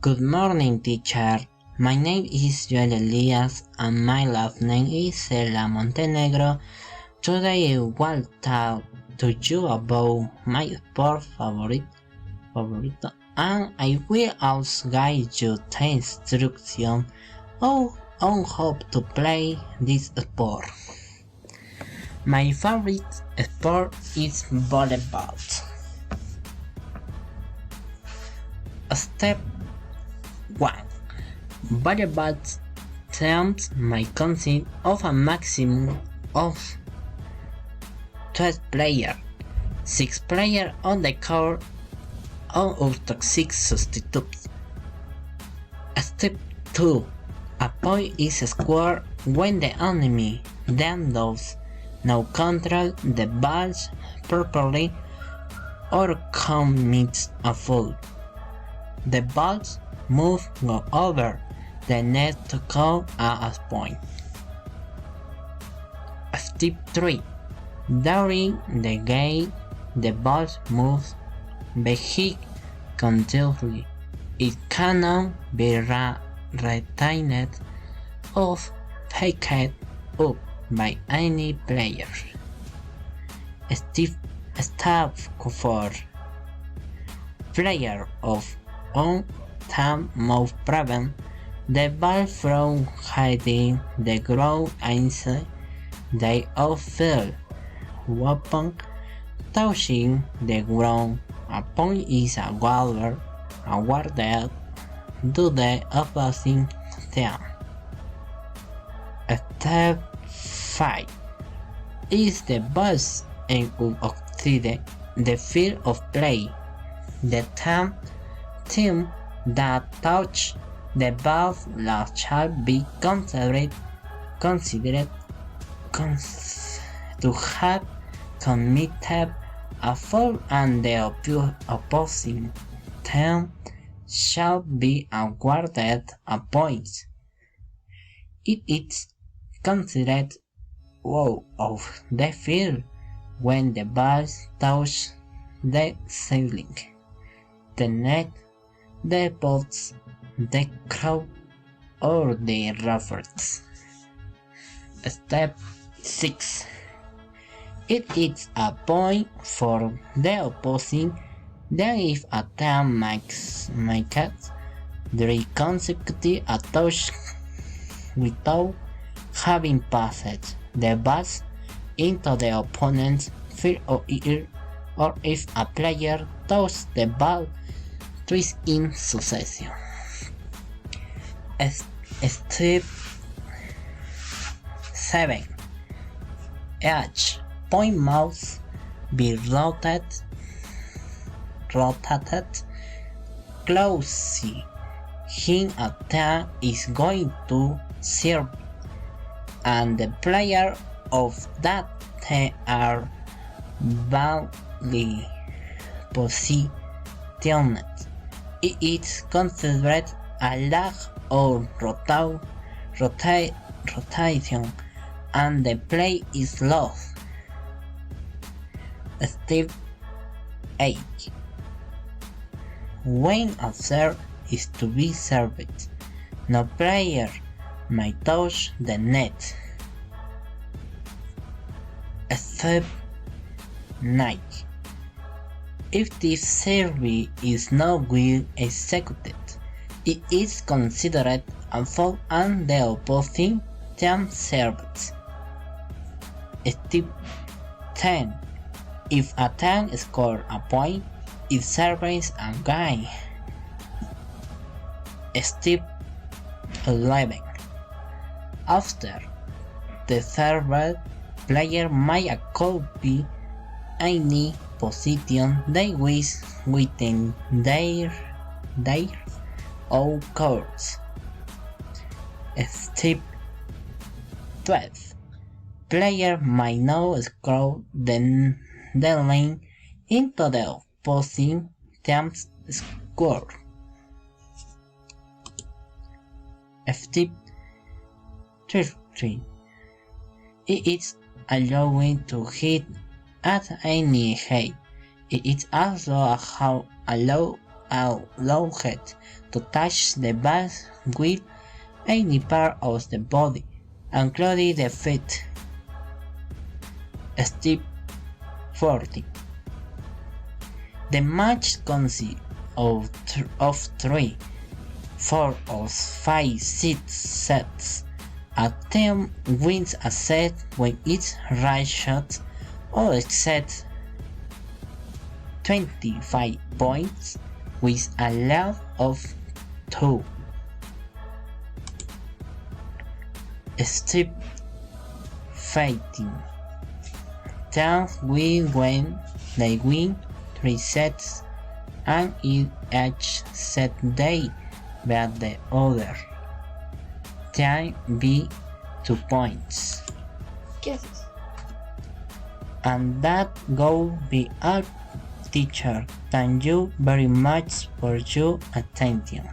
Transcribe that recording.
Good morning, teacher. My name is Joel Elias and my last name is Cela Montenegro. Today I will talk to you about my sport favorito, and I will also guide you to instruction on how to play this sport. My favorite sport is volleyball. Step 1. Volleyball teams may consist of a maximum of 12 players, 6 players on the court, or up to 6 substitutes. Step 2. A point is scored when the enemy then does not control the ball properly or commits a foul. The balls go over the net to count as a point. Step 3. During the game, the ball moves vehicle continuously. It cannot be retained or picked up by any player. Step 4. Player of on time must prevent the ball from hitting the ground inside the outfield. Weapon touching the ground, a point is awarded to the opposing team. Step 5. Is the ball outside the field of play, the team that touch the ball shall be considered to have committed a foul, and the opposing team shall be awarded a point. It is considered out of the field when the ball touches the ceiling, the net, the posts, the crowd, or the referees. Step 6. It is a point for the opposing then if a team makes 3 consecutive attacks without having passed the ball into the opponent's field or if a player touches the ball twice in succession. Step 7. Each point must be rotated closely when a team is going to serve, and the player of that team are badly positioned. It is considered a lag or rotation, and the play is lost. Step 8. When a serve is to be served, no player may touch the net. Step 9. If this service is not well executed, it is considered a foul and the opposing team serves. Step 10. If a team scores a point, it serves a game. Step 11. After the served player may copy any position they wish within their own courts. Step 12. Player may now scroll the lane into the opposing team's score. Step 13. It is allowed to hit at any height. It is also allowed allowed to touch the ball with any part of the body, including the feet. Step 40. The match consists of 3, 4 or 5 sets. A team wins a set when its right shot or exceeds 25 points with a loss of 2. Step 15. Teams will win, they win 3 sets, and in each set they beat the other team by 2 points. ¿Qué haces? And that will be all, teacher. Thank you very much for your attention.